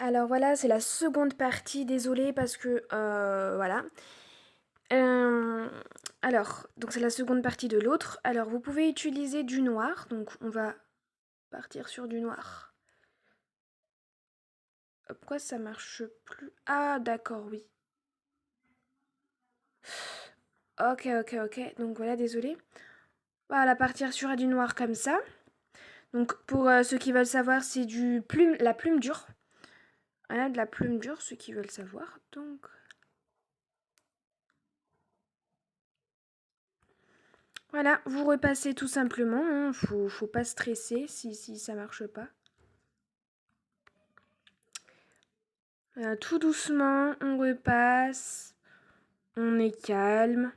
Alors voilà, c'est la seconde partie, désolée parce que voilà. Euh, alors, donc c'est la seconde partie de l'autre. Alors vous pouvez utiliser du noir, donc on va partir sur du noir. Pourquoi ça marche plus? Ah d'accord, oui. Ok. Donc voilà, désolée. Voilà, partir sur du noir comme ça. Donc pour ceux qui veulent savoir, c'est la plume dure. Voilà, de la plume dure, ceux qui veulent savoir. Donc voilà, vous repassez tout simplement. Hein. Faut pas stresser si ça marche pas. Voilà, tout doucement, on repasse. On est calme.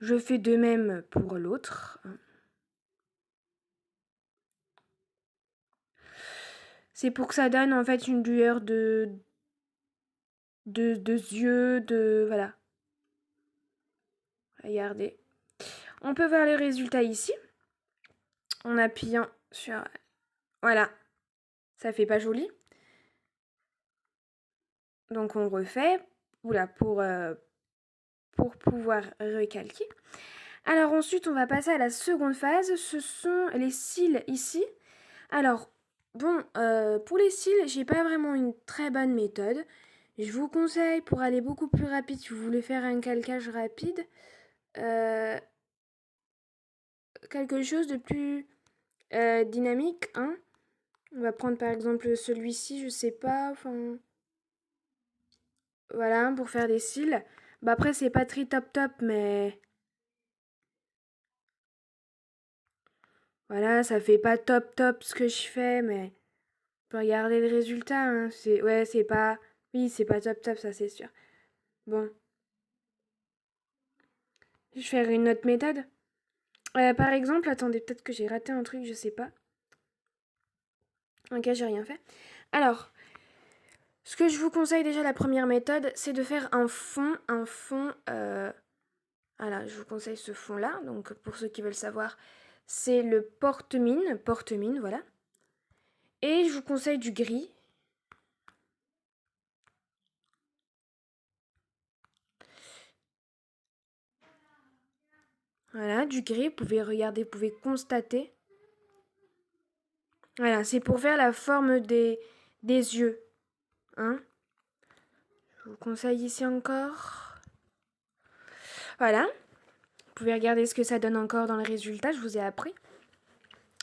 Je fais de même pour l'autre. C'est pour que ça donne en fait une lueur de yeux, de... Voilà. Regardez. On peut voir le résultat ici. En appuyant sur... Voilà. Ça fait pas joli. Donc on refait. Oula, pour pouvoir recalquer. Alors ensuite, on va passer à la seconde phase. Ce sont les cils ici. Alors, bon, pour les cils, j'ai pas vraiment une très bonne méthode. Je vous conseille, pour aller beaucoup plus rapide, si vous voulez faire un calcage rapide, euh, quelque chose de plus dynamique. Hein. On va prendre par exemple celui-ci, je sais pas, enfin... Voilà, pour faire des cils. Bah après, c'est pas très top, mais... Voilà, ça fait pas top ce que je fais, mais... On peut regarder le résultat, hein. Ouais, c'est pas... Oui, c'est pas top, ça c'est sûr. Bon, je vais faire une autre méthode. Par exemple, attendez, peut-être que j'ai raté un truc, je sais pas. Ok, j'ai rien fait. Alors, ce que je vous conseille déjà, la première méthode, c'est de faire un fond. Voilà, je vous conseille ce fond-là. Donc, pour ceux qui veulent savoir, c'est le porte-mine, voilà. Et je vous conseille du gris. Voilà, du gris, vous pouvez regarder, vous pouvez constater. Voilà, c'est pour faire la forme des yeux. Hein. Je vous conseille ici encore. Voilà. Vous pouvez regarder ce que ça donne encore dans le résultat, je vous ai appris.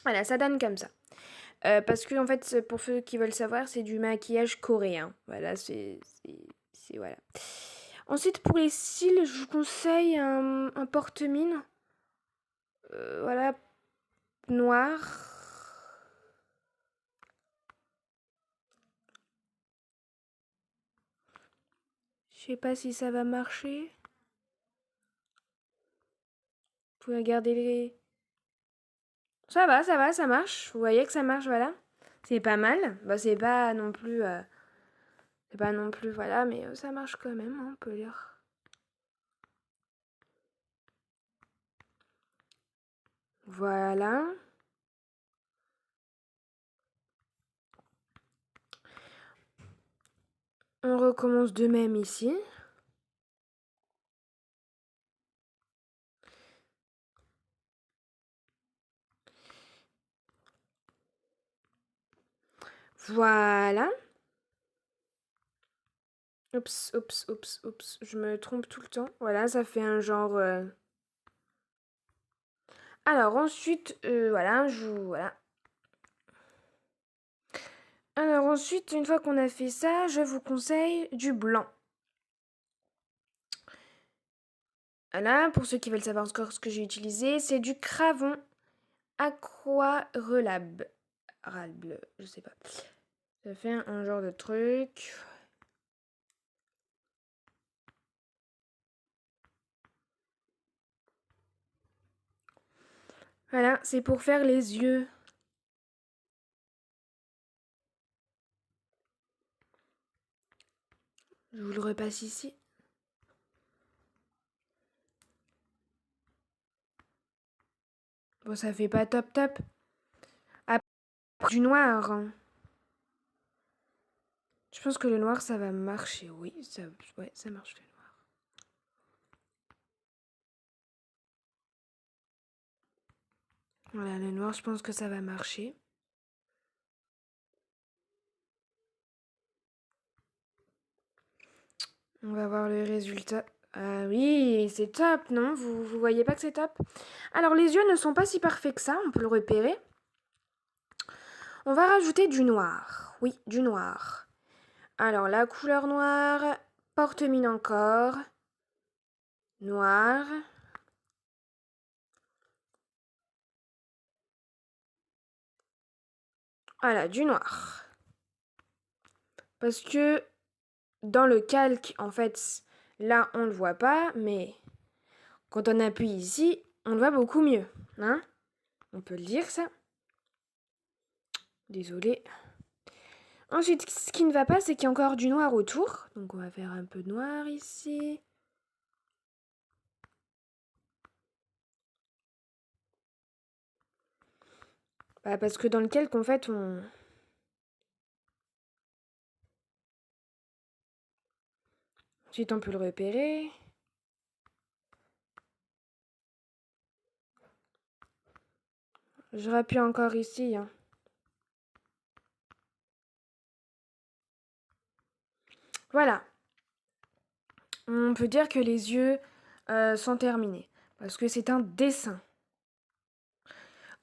Voilà, ça donne comme ça. Parce que, en fait, pour ceux qui veulent savoir, c'est du maquillage coréen. Voilà, voilà. Ensuite, pour les cils, je vous conseille un porte-mine. Voilà, noir. Je sais pas si ça va marcher. Vous pouvez regarder les... Ça marche. Vous voyez que ça marche, voilà. C'est pas mal. Bah, c'est pas non plus... c'est pas non plus, voilà, mais ça marche quand même, hein, on peut lire. Voilà. On recommence de même ici. Voilà. Oups. Je me trompe tout le temps. Voilà, ça fait un genre... Alors ensuite, voilà, Voilà. Alors ensuite, une fois qu'on a fait ça, je vous conseille du blanc. Voilà, pour ceux qui veulent savoir encore ce que j'ai utilisé, c'est du Cravon aquarellable. Je sais pas. Ça fait un genre de truc. Voilà, c'est pour faire les yeux. Je vous le repasse ici. Bon, ça fait pas top. Après, du noir. Je pense que le noir, ça va marcher. Oui, ouais, ça marche le noir. Voilà, le noir, je pense que ça va marcher. On va voir le résultat. Ah oui, c'est top, non? Vous voyez pas que c'est top? Alors, les yeux ne sont pas si parfaits que ça, on peut le repérer. On va rajouter du noir. Oui, du noir. Alors, la couleur noire, porte-mine encore. Noir. Voilà, du noir. Parce que dans le calque, en fait, là, on ne le voit pas, mais quand on appuie ici, on le voit beaucoup mieux. Hein? On peut le dire, ça. Désolée. Ensuite, ce qui ne va pas, c'est qu'il y a encore du noir autour. Donc, on va faire un peu de noir ici. Bah, parce que dans le calque, en fait, ensuite, on peut le repérer. Je rappuie encore ici. Hein. Voilà. On peut dire que les yeux sont terminés. Parce que c'est un dessin.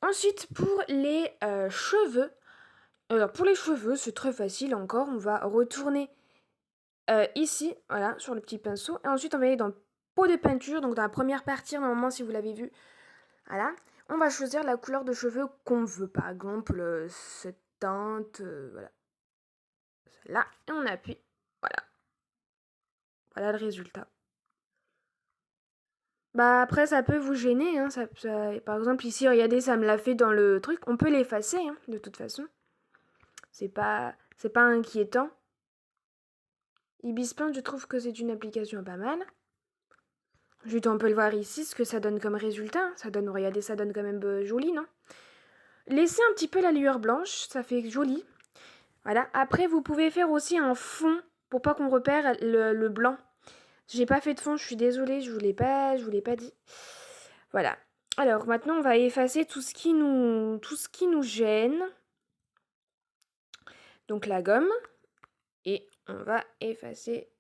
Ensuite, pour les cheveux. Alors, pour les cheveux, c'est très facile encore. On va retourner ici, voilà, sur le petit pinceau. Et ensuite, on va aller dans pot de peinture. Donc, dans la première partie, normalement, si vous l'avez vu, voilà. On va choisir la couleur de cheveux qu'on veut. Par exemple, cette teinte, voilà. Celle-là. Et on appuie. Voilà. Voilà le résultat. Bah après, ça peut vous gêner. Hein, par exemple, ici, regardez, ça me l'a fait dans le truc. On peut l'effacer, hein, de toute façon. C'est pas inquiétant. Ibis Paint, je trouve que c'est une application pas mal. Juste, on peut le voir ici, ce que ça donne comme résultat. Ça donne, regardez, ça donne quand même joli, non? Laissez un petit peu la lueur blanche, ça fait joli. Voilà. Après, vous pouvez faire aussi un fond pour pas qu'on repère le blanc. J'ai pas fait de fond, je suis désolée, je vous l'ai pas dit. Voilà. Alors maintenant, on va effacer tout ce qui nous gêne. Donc la gomme. Et on va effacer,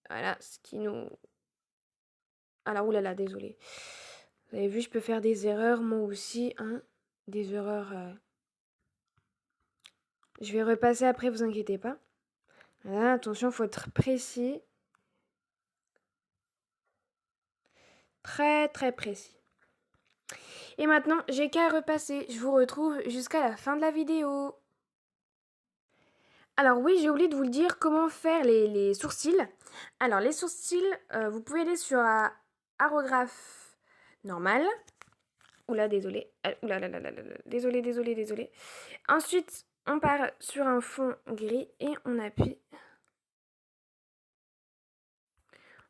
voilà, ce qui nous... Alors, oulala, désolée. Vous avez vu, je peux faire des erreurs, moi aussi, hein. Des erreurs... Je vais repasser après, vous inquiétez pas. Voilà, attention, il faut être précis. Très, très précis. Et maintenant, j'ai qu'à repasser. Je vous retrouve jusqu'à la fin de la vidéo. Alors oui, j'ai oublié de vous le dire, comment faire les sourcils. Alors, les sourcils, vous pouvez aller sur aérographe normal. Oula, désolé. Oula, désolé. Ensuite, on part sur un fond gris et on appuie.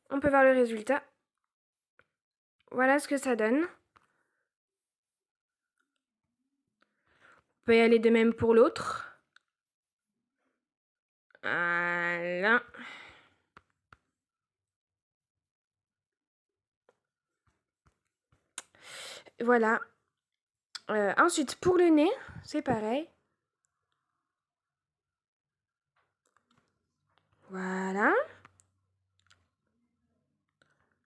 On peut voir le résultat. Voilà ce que ça donne. Vous pouvez aller de même pour l'autre. Voilà. Voilà. Ensuite, pour le nez, c'est pareil. Voilà.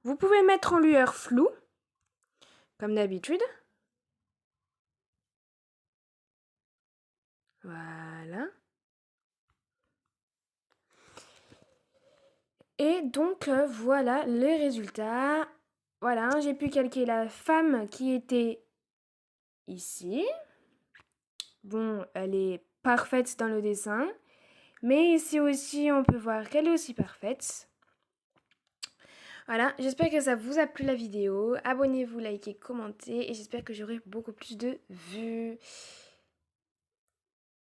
Vous pouvez mettre en lueur floue, comme d'habitude. Voilà. Et donc, voilà les résultats. Voilà, j'ai pu calquer la femme qui était ici. Bon, elle est parfaite dans le dessin. Mais ici aussi, on peut voir qu'elle est aussi parfaite. Voilà, j'espère que ça vous a plu la vidéo. Abonnez-vous, likez, commentez. Et j'espère que j'aurai beaucoup plus de vues.